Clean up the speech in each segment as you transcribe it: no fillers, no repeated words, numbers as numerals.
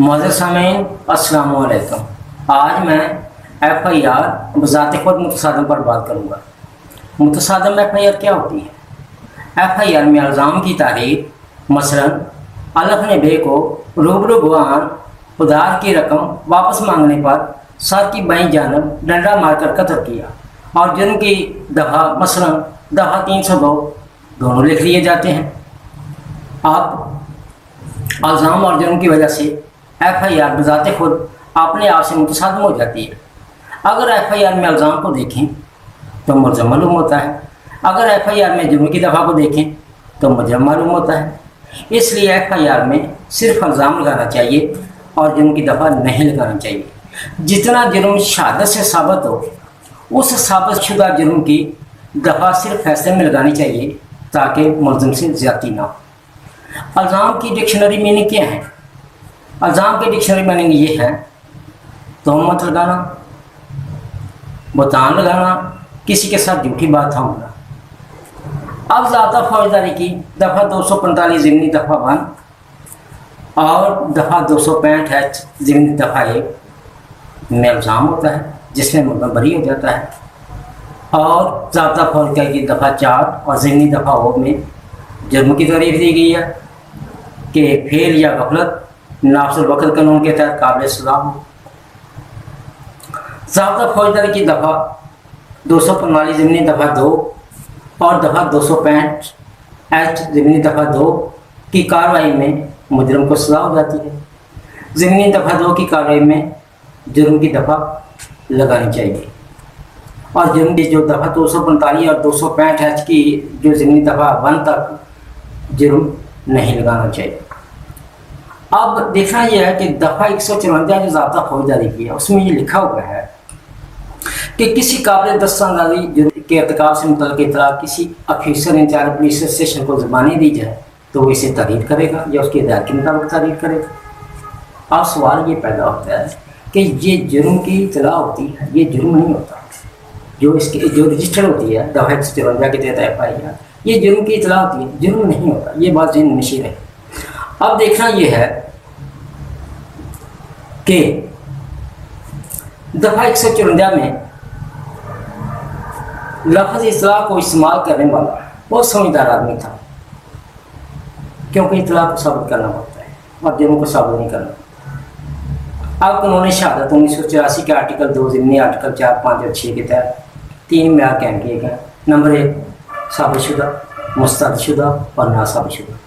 मोअज़्ज़ज़ सामीन अस्सलामु अलैकुम। आज मैं FIR बज़ात खुद मुतसादम पर बात करूँगा। मुतसादम FIR क्या होती है? FIR में इल्ज़ाम की तारीख मसलन अलफ ने बे को रूबरू गुआन उधार की रकम वापस मांगने पर सर की बाईं जानब डंडा मारकर कत्ल किया और जुर्म की दफ़ा मसलन दफ़ा 302 दोनों लिख लिए जाते हैं। अब इल्ज़ाम और जुर्म की वजह से FIR बज़ाते खुद अपने आप से मुतसादम हो जाती है। अगर FIR में इल्ज़ाम को देखें तो मुलज़म मालूम होता है, अगर FIR में जुर्म की दफ़ा को देखें तो मुजरम मालूम होता है। इसलिए FIR में सिर्फ इल्ज़ाम लगाना चाहिए और जुर्म की दफ़ा नहीं लगाना चाहिए। जितना जुर्म शहादत से साबित हो उस साबित शुदा जुर्म की दफ़ा सिर्फ फैसले में लगानी चाहिए ताकि मुलज़म से ज़्यादती ना हो। इल्ज़ाम की डिक्शनरी मीनिंग क्या है? इल्ज़ाम की डिक्शनरी मीनिंग ये है तहमत लगाना, बुहतान लगाना, किसी के साथ झूठी बात थामना। अब ज़ाब्ता फौजदारी की दफ़ा 245 ज़िमनी दफ़ा 1 और दफ़ा 265H ज़िमनी दफ़ा 1 में इल्ज़ाम होता है जिसमें मुलज़म बरी हो जाता है, और ज़ाब्ता फौजदारी की दफ़ा 4 और ज़िमनी दफ़ा 2 में जुर्म की तारीफ दी गई है कि फेल या गफलत नाफ़िज़ुल वक़्त कानून के तहत काबिल सज़ा हो। ज़ाब्ता फौजदारी की दफ़ा 245 ज़िमनी दफ़ा 2 और दफ़ा 265H ज़िमनी दफ़ा 2 की कार्रवाई में मुजरम को सज़ा हो जाती है। ज़िमनी दफ़ा 2 की कार्रवाई में जुर्म की दफ़ा लगानी चाहिए और जुर्म की जो दफ़ा 245 और 265H की जो ज़िमनी दफ़ा 1 तक जुर्म नहीं लगाना चाहिए। अब देखना यह है कि दफ़ा 154 जो ज़ाब्ता फौजदारी की है उसमें ये लिखा हुआ है कि किसी काबिल दस्तावेज़ी जुर्म के इर्तिकाब से मुतल्लिक़ इत्तला किसी अफसर इंचार्ज पुलिस स्टेशन को ज़बानी दी जाए तो वो इसे तहरीर करेगा या उसकी हिदायत के मुताबिक तहरीर करेगा। अब सवाल ये पैदा होता है कि ये जुर्म की इत्तला होती है, ये जुर्म नहीं होता। जो रजिस्टर होती है दफ़ा 154 के तहत FIR, ये जुर्म की इत्तला होती है, जुर्म नहीं होता। ये बात ज़हन में नशीं रहे। अब देखना यह है कि दफ़ा 154 में लफ्ज़ इत्तला को इस्तेमाल करने वाला बहुत समझदार आदमी था, क्योंकि इत्तला को साबित करना पड़ता है और जुर्म को साबित नहीं करना। अब कानून शहादत 1984 के आर्टिकल 2 ज़िमनी आर्टिकल 4, 5 और 6 के तहत 3 मेयार कायम किए गए। नंबर 1 साबितशुदा, मुस्तरदशुदा और नासाबितशुदा।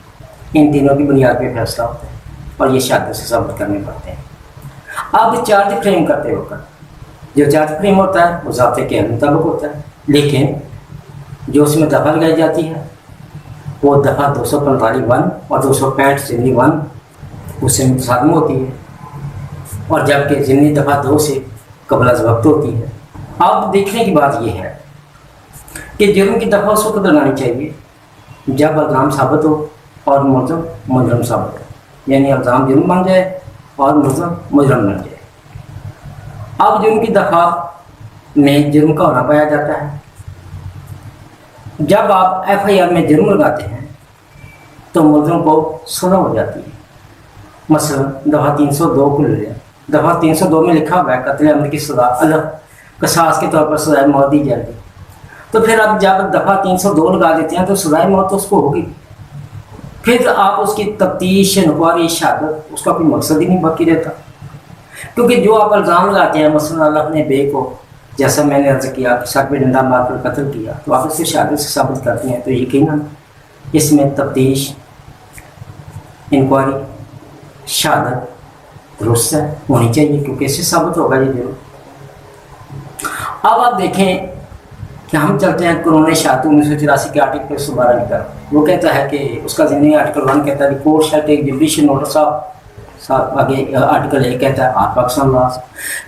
इन तीनों की बुनियाद पर फैसला होता है और ये शहादत से साबित करने पड़ते हैं। अब चार्ज फ्रेम करते वक्त जो चार्ज फ्रेम होता है वो ज़ाब्ते के मुताबिक होता है, लेकिन जो उसमें दफ़ा लगाई जाती है वो दफ़ा 245 1 और 265 ज़िमनी 1 उससे मुतसादम होती है, और जबकि ज़िमनी दफ़ा 2 से कबल अज़ वक्त होती है। अब देखने की बात यह है कि जुर्म की दफ़ा उस वक्त लगानी चाहिए जब इल्ज़ाम साबित हो और मुजरम साबित हो, यानी इल्ज़ाम जुर्म बन जाए और मुजरम बन जाए। अब जुर्म की दफ़ा में जुर्म का होना पाया जाता है। जब आप FIR में जुर्म लगाते हैं तो मुलज़म को सज़ा हो जाती है। मसलन दफ़ा 302 को ले लें। दफ़ा 302 में लिखा हुआ है कत्ल अमर की सज़ा अलग कसास के तौर पर सज़ाए मौत दी जाएगी। तो फिर आप जब दफ़ा 302 लगा देते हैं तो सज़ाए मौत तो उसको होगी। फिर आप उसकी तफ्तीश, इंक्वायरी, शहादत, उसका कोई मकसद ही नहीं बाकी रहता, क्योंकि जो आप इल्ज़ाम लगाते हैं मसलन अल्लाह ने बे को, जैसा मैंने अर्ज़ किया, सर पे डंडा मारकर कत्ल किया, तो आप इसे शहादत से साबित करते हैं तो यकीनन इसमें तफ्तीश, इंक्वायरी, शहादत दुरुस्त होनी चाहिए, क्योंकि इससे साबित होगा ये जुर्म। अब आप देखें कि हम चलते हैं कानून शहादत 1984 के आर्टिकल 112 की तरफ। वो कहता है कि उसका ज़िमनी आर्टिकल 1 कहता है court shall take judicial notice of, आगे आर्टिकल 1 कहता है ऑफ पाकिस्तान लॉज,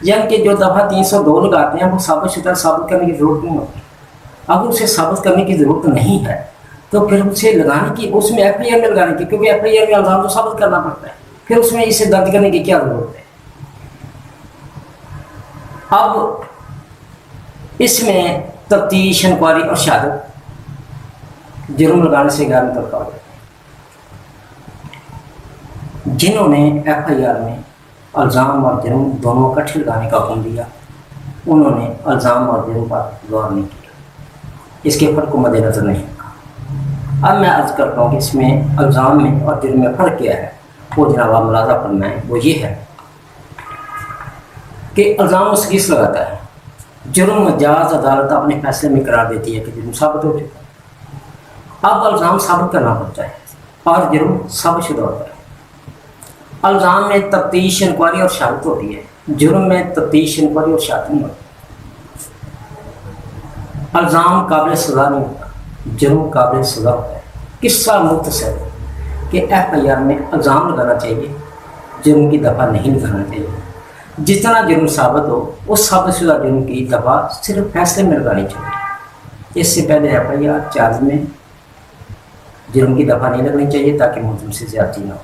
यानी कि जो दफ़ा 302 लगाते हैं वो साबित करने की ज़रूरत नहीं होती। अगर उसे साबित करने की ज़रूरत नहीं है तो फिर उसे लगाने की, उसमें FIR में लगाने की, क्योंकि FIR में इल्ज़ाम तो साबित करना पड़ता है, फिर उसमें इसे दर्ज करने की क्या ज़रूरत है। अब इसमें तफ्तीश, इंक्वायरी और शहादत जुर्म लगाने से गैर मुतल्लका हो जाते हैं। जिन्होंने FIR में इल्ज़ाम और जुर्म दोनों इकट्ठे लगाने का हुक्म दिया, उन्होंने इल्ज़ाम और जुर्म पर गौर नहीं किया, इसके फ़र्क को मद्देनज़र नहीं रखा। अब मैं अर्ज़ करता हूँ कि इसमें इल्ज़ाम में और जुर्म में फ़र्क क्या है। वो जनाब आप मुलाज़ा फरमाएं, वो ये है कि इल्ज़ाम उस किस लगाता है, जुर्म मजाज अदालत अपने फैसले में करार देती है कि जुर्म साबित हो चुका है। अब इल्ज़ाम साबित करना पड़ता है और जुर्म साबितशुदा होता है। इल्ज़ाम में तफ्तीश इंक्वायरी और शहादत होती है, जुर्म में तफ्तीश इंक्वायरी और शहादत नहीं होती। इल्ज़ाम काबिल सज़ा नहीं होता, जुर्म काबिल सज़ा होता है। किस्सा मुख्तसर कि FIR में इल्ज़ाम लगाना चाहिए, जुर्म की दफ़ा नहीं लगाना चाहिए। जितना जुर्म साबित हो उस साबितशुदा जुर्म की दफ़ा सिर्फ फैसले में लगानी चाहिए। इससे पहले FIR चार्ज में जुर्म की दफ़ा नहीं लगनी चाहिए ताकि मुलज़िम से ज़्यादती ना हो,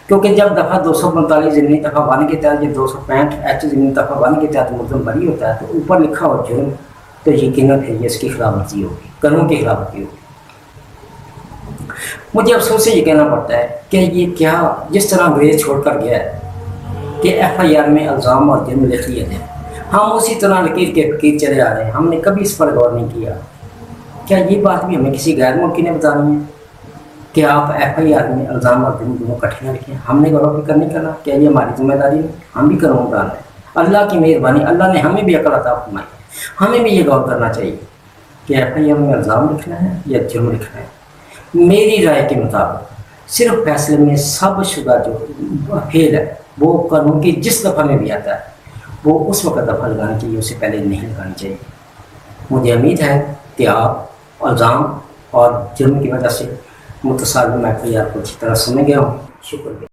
क्योंकि जब दफ़ा 245 ज़मीनी दफ़ा वन के तहत, जब 265 H ज़मीनी दफ़ा वन के तहत मुलज़िम बरी होता है तो ऊपर लिखा हो जुर्म, तो यकीनन फिर ये इसकी खिलाफवर्जी होगी, कानून की खिलाफवर्जी होगी। मुझे अफसोस से ये कहना पड़ता है कि ये क्या जिस तरह अंग्रेज़ छोड़ कर गया है कि FIR में इल्ज़ाम और जुर्म लिख लिया जाए, हम उसी तरह लकीर के फकीर चले आ रहे हैं। हमने कभी इस पर गौर नहीं किया। क्या ये बात भी हमें किसी गैर मुल्की ने बतानी है कि आप FIR में इल्ज़ाम और जुर्म दोनों इकट्ठे लिखें? हमने गौर फिक्र नहीं करना? क्या ये हमारी जिम्मेदारी है? हम भी करों डाल रहे हैं। अल्लाह की मेहरबानी, अल्लाह ने हमें भी अकल अता फरमाई, हमें भी ये गौर करना चाहिए कि FIR में इल्ज़ाम लिखना है या जुर्म लिखना है। मेरी राय के मुताबिक सिर्फ फैसले में साबितशुदा जो फेल है वो कानून की जिस दफ़ा में भी आता है वो उस वक्त दफ़ा लगानी चाहिए, उससे पहले नहीं लगानी चाहिए। मुझे उम्मीद है कि आप इल्ज़ाम और जुर्म की वजह से मुतसादिम FIR को अच्छी तरह समझ गए हों। शुक्रिया।